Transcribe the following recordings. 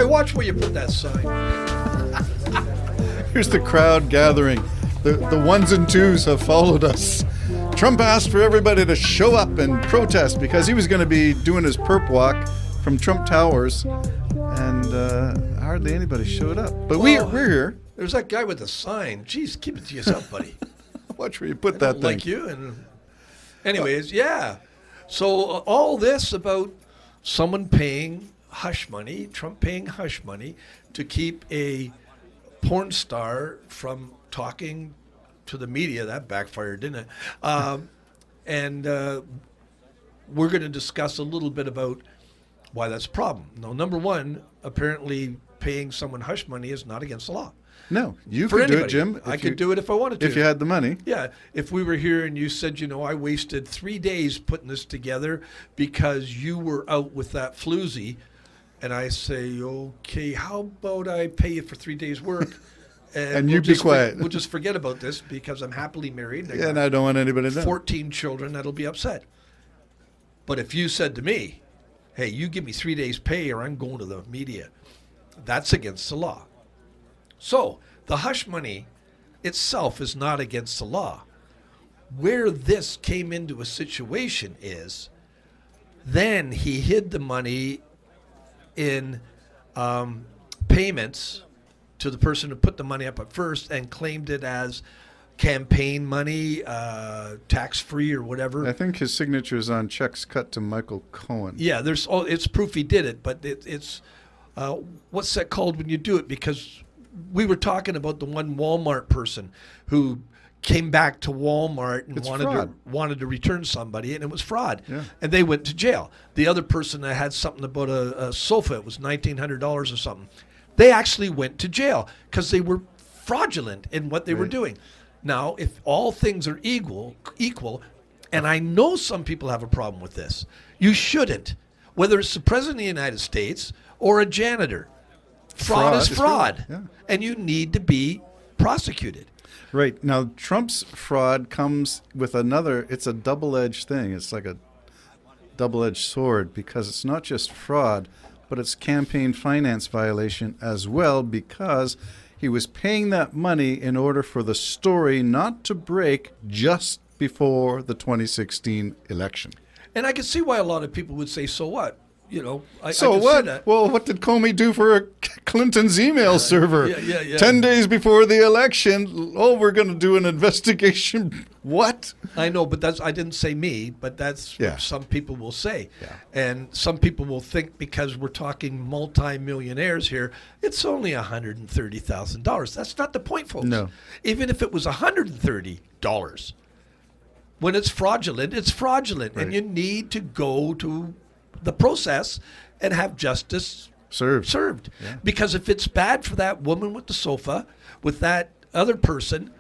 Hey, watch where you put that sign. Here's the crowd gathering. The ones and twos have followed us. Trump asked for everybody to show up and protest because he was going to be doing his perp walk from Trump Towers, and hardly anybody showed up. But we're here. There's that guy with the sign. Jeez, keep it to yourself, buddy. Watch where you put that thing. Like you. And anyways, yeah. So all this about someone paying hush money, Trump paying hush money to keep a porn star from talking to the media. That backfired, didn't it? And we're going to discuss a little bit about why that's a problem. Now, number one, apparently paying someone hush money is not against the law. No, you For could do it, anybody. Jim. I could do it if I wanted to. If you had the money. Yeah. If we were here and you said, I wasted 3 days putting this together because you were out with that floozy, and I say, okay, how about I pay you for 3 days' work? And you be quiet. We'll just forget about this because I'm happily married. And I don't want anybody to know. 14 children that'll be upset. But if you said to me, hey, you give me 3 days' pay or I'm going to the media, that's against the law. So the hush money itself is not against the law. Where this came into a situation is then he hid the money in payments to the person who put the money up at first and claimed it as campaign money, tax-free or whatever. I think his signature is on checks cut to Michael Cohen. Yeah, it's proof he did it, but it's what's that called when you do it? Because we were talking about the one Walmart person who came back to Walmart and wanted to return somebody, and it was fraud. Yeah. And they went to jail. The other person that had something about a sofa, it was $1,900 or something. They actually went to jail because they were fraudulent in what they were doing. Now, if all things are equal, and I know some people have a problem with this, you shouldn't. Whether it's the President of the United States or a janitor, fraud is fraud. Yeah. And you need to be prosecuted. Right. Now, Trump's fraud comes with it's a double-edged thing. It's like a double-edged sword because it's not just fraud, but it's campaign finance violation as well because he was paying that money in order for the story not to break just before the 2016 election. And I can see why a lot of people would say, so what? I so can what? see that. Well, what did Comey do for Clinton's email server? Yeah. 10 days before the election, we're going to do an investigation. What? I know, but I didn't say me, but that's what some people will say. Yeah. And some people will think because we're talking multi-millionaires here, it's only $130,000. That's not the point, folks. No. Even if it was $130, when it's fraudulent, it's fraudulent. Right. And you need to go to the process and have justice served. Yeah. Because if it's bad for that woman with the sofa, with that other person,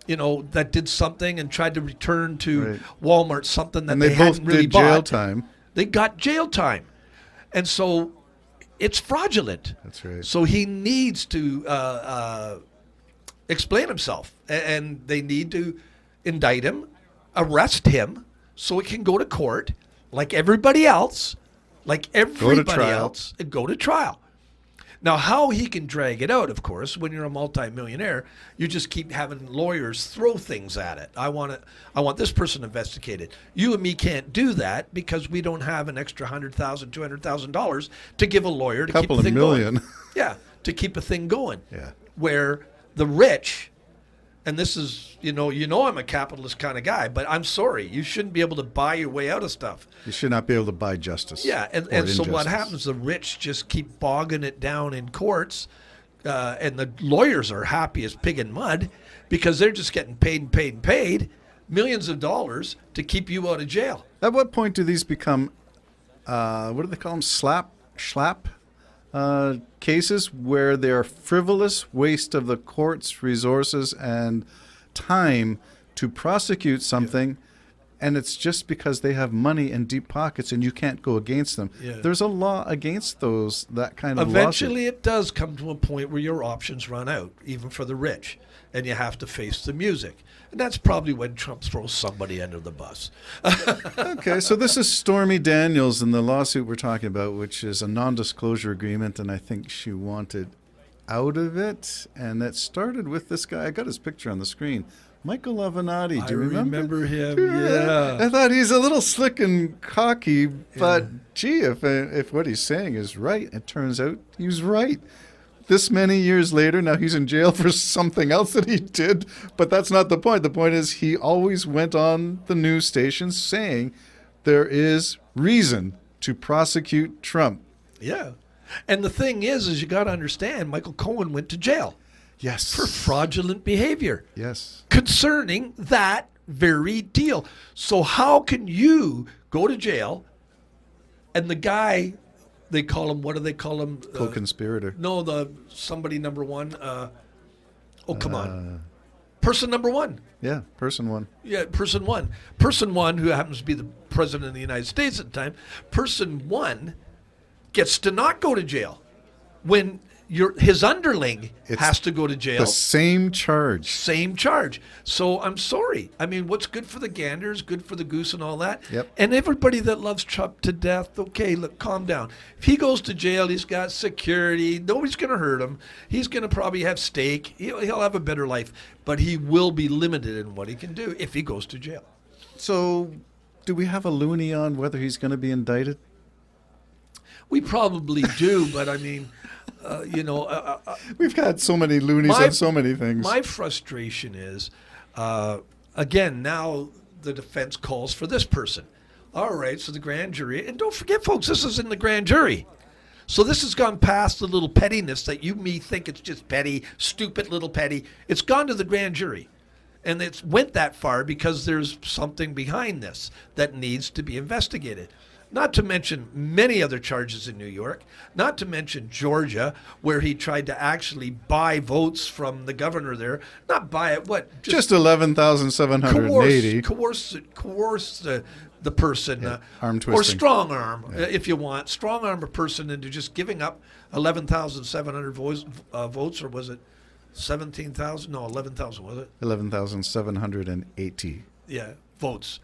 that did something and tried to return to Walmart something that they hadn't really bought. Jail time. They got jail time. And so it's fraudulent. That's right. So he needs to explain himself. And they need to indict him, arrest him, so it can go to court like everybody else. And go to trial. Now, how he can drag it out, of course, when you're a multimillionaire, you just keep having lawyers throw things at it. I want this person investigated. You and me can't do that because we don't have an extra $100,000, $200,000 to give a lawyer to keep the thing going. Yeah, to keep a thing going. Yeah. Where the rich, and this is, I'm a capitalist kind of guy, but I'm sorry, you shouldn't be able to buy your way out of stuff. You should not be able to buy justice. Yeah, and so what happens, the rich just keep bogging it down in courts, and the lawyers are happy as pig in mud because they're just getting paid and paid and paid millions of dollars to keep you out of jail. At what point do these become, what do they call them, schlapp cases where they're frivolous waste of the court's resources and time to prosecute something And it's just because they have money and deep pockets and you can't go against them. Yeah. There's a law against that kind of Eventually, lawsuit. it does come to a point where your options run out, even for the rich, and you have to face the music. And that's probably when Trump throws somebody under the bus. Okay, so this is Stormy Daniels and the lawsuit we're talking about, which is a non-disclosure agreement, and I think she wanted out of it. And that started with this guy. I got his picture on the screen. Michael Avenatti, do you remember? I remember him, Do you remember? yeah. I thought he's a little slick and cocky, but gee, if what he's saying is right, it turns out he's right. This many years later, now he's in jail for something else that he did, but that's not the point. The point is he always went on the news stations saying there is reason to prosecute Trump. Yeah. And the thing is you got to understand, Michael Cohen went to jail Yes. for fraudulent behavior Yes. concerning that very deal. So how can you go to jail and the guy, they call him, what do they call him? Co-conspirator. No, somebody number one. Come on. Person number one. Yeah, person one. Yeah, person one. Person one, who happens to be the president of the United States at the time, person one gets to not go to jail when his underling It's has to go to jail. The same charge. Same charge. So I'm sorry. I mean, what's good for the gander is good for the goose and all that. Yep. And everybody that loves Trump to death, okay, look, calm down. If he goes to jail, he's got security. Nobody's going to hurt him. He's going to probably have steak. He'll have a better life. But he will be limited in what he can do if he goes to jail. So, do we have a loony on whether he's going to be indicted? We probably do, but I mean, We've had so many loonies on so many things. My frustration is, again, now the defense calls for this person. All right, so the grand jury, and don't forget, folks, this is in the grand jury. So this has gone past the little pettiness that you me think it's just petty, stupid little petty. It's gone to the grand jury. And it's went that far because there's something behind this that needs to be investigated. Not to mention many other charges in New York, not to mention Georgia, where he tried to actually buy votes from the governor there. Not buy it, what? Just 11,780. Coerce the person. Arm or twisting. strong arm, if you want. Strong arm a person into just giving up 11,700 votes, or was it 17,000? No, 11,000, was it? 11,780. Yeah, votes.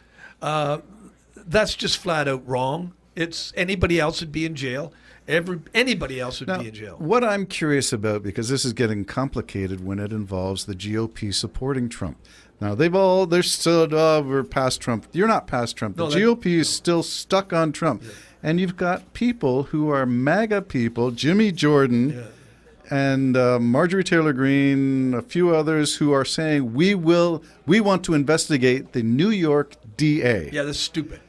That's just flat out wrong. It's anybody else would be in jail. Anybody else would Now, be in jail. what I'm curious about, because this is getting complicated when it involves the GOP supporting Trump. Now, they're still, we're past Trump. You're not past Trump. The GOP is still stuck on Trump. Yeah. And you've got people who are MAGA people, Jimmy Jordan and Marjorie Taylor Greene, a few others who are saying, we want to investigate the New York DA. Yeah, that's stupid.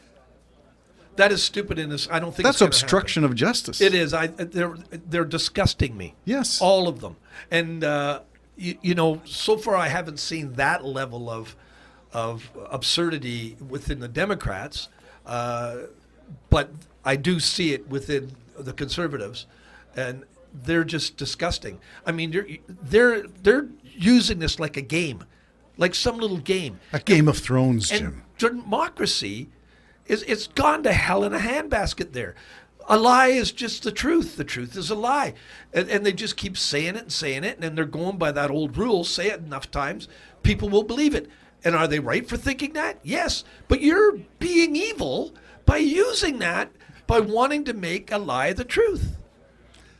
That is stupid in this. I don't think that's it's obstruction of justice. It is. They're disgusting me. Yes, all of them. And so far I haven't seen that level of absurdity within the Democrats, but I do see it within the conservatives, and they're just disgusting. I mean, they're using this like a game, like some little game. A Game of Thrones, and Jim. Democracy. It's gone to hell in a handbasket there. A lie is just the truth. The truth is a lie. And they just keep saying it, and then they're going by that old rule, say it enough times, people will believe it. And are they right for thinking that? Yes. But you're being evil by using that, by wanting to make a lie the truth.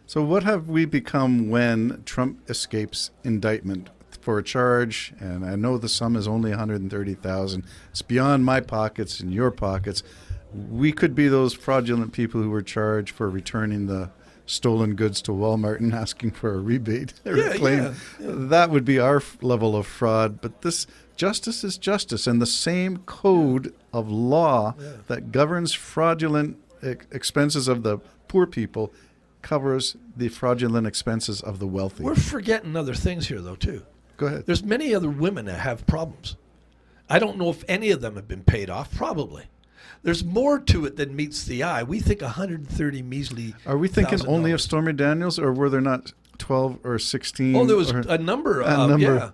So what have we become when Trump escapes indictment for a charge? And I know the sum is only $130,000. It's beyond my pockets and your pockets. We could be those fraudulent people who were charged for returning the stolen goods to Walmart and asking for a rebate or a claim. Yeah. That would be our level of fraud. But this justice is justice, and the same code of law that governs fraudulent expenses of the poor people covers the fraudulent expenses of the wealthy. We're forgetting other things here, though, too. Go ahead. There's many other women that have problems. I don't know if any of them have been paid off. Probably. There's more to it than meets the eye. We think 130 measly. Are we thinking only of Stormy Daniels, or were there not 12 or 16? Oh, there was a number.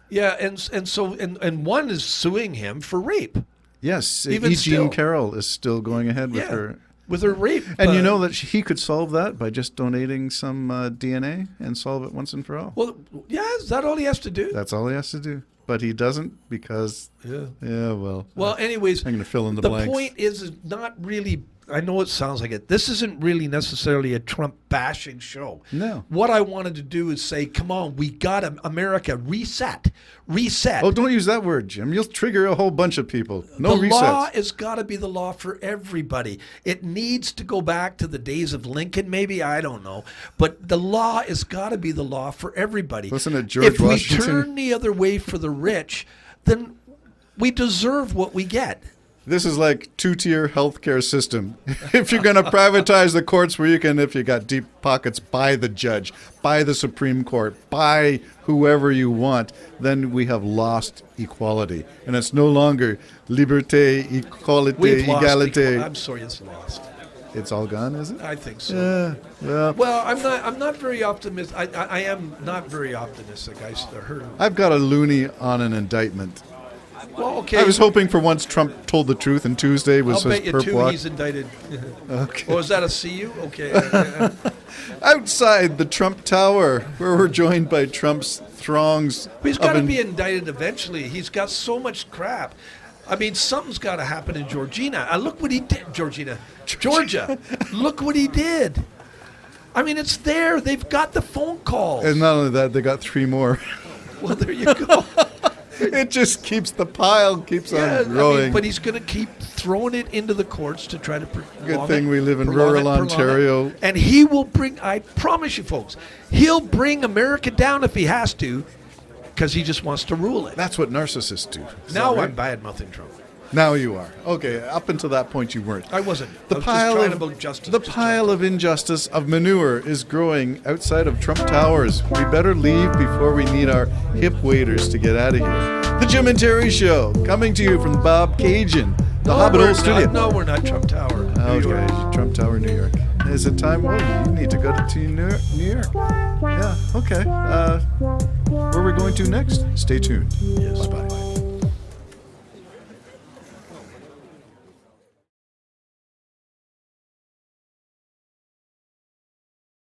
Yeah, and one is suing him for rape. Yes, Even E. still. Jean Carroll is still going ahead with Yeah. her. With her rape. And you know that he could solve that by just donating some DNA and solve it once and for all. Well, yeah, is that all he has to do? That's all he has to do. But he doesn't because, well. Well, anyways, I'm going to fill in the the blanks. point is not really, I know it sounds like it. This isn't really necessarily a Trump bashing show. No. What I wanted to do is say, come on, we got to, America, reset. Oh, don't use that word, Jim. You'll trigger a whole bunch of people. No the resets. law has got to be the law for everybody. It needs to go back to the days of Lincoln, maybe. I don't know. But the law has got to be the law for everybody. Wasn't it George if Washington? we turn the other way for the rich, then we deserve what we get. This is like two-tier healthcare system. If you're going to privatize the courts where you can, if you got deep pockets, buy the judge, buy the Supreme Court, buy whoever you want, then we have lost equality. And it's no longer liberté, equalité, We've lost égalité. I'm sorry, it's lost. It's all gone, is it? I think so. Yeah. Well, I'm not very optimistic. I am not very optimistic. I heard. I've got a loony on an indictment. Well, okay. I was hoping for once Trump told the truth and Tuesday was I'll his bet you perp two walk. he's indicted. Okay. Oh, is that a CU? Okay. Outside the Trump Tower, where we're joined by Trump's throngs. He's got to of be indicted eventually. He's got so much crap. I mean, something's got to happen in Georgia. Look what he did, Georgia. Look what he did. I mean, it's there. They've got the phone calls. And not only that, they got 3 more. Well, there you go. It just keeps the pile keeps Yeah, on growing. I mean, but he's going to keep throwing it into the courts to try to Good thing we live in rural Ontario. And he will bring, I promise you folks, he'll bring America down if he has to, because he just wants to rule it. That's what narcissists do. Is Now that I'm right? bad-mouthing Trump. Now you are. Okay, up until that point you weren't. I wasn't. The I was pile just trying of about justice. the just pile justice. of injustice of manure is growing outside of Trump Towers. We better leave before we need our hip waders to get out of here. The Jim and Terry Show, coming to you from Bob Cajun, the Hobbit we're Hole Studio. not, no, we're not Trump Tower. New York. Okay, Trump Tower, New York. Is it time? Well, you need to go to New York. Yeah, okay. Where we're going to next? Stay tuned. Yes. Bye-bye.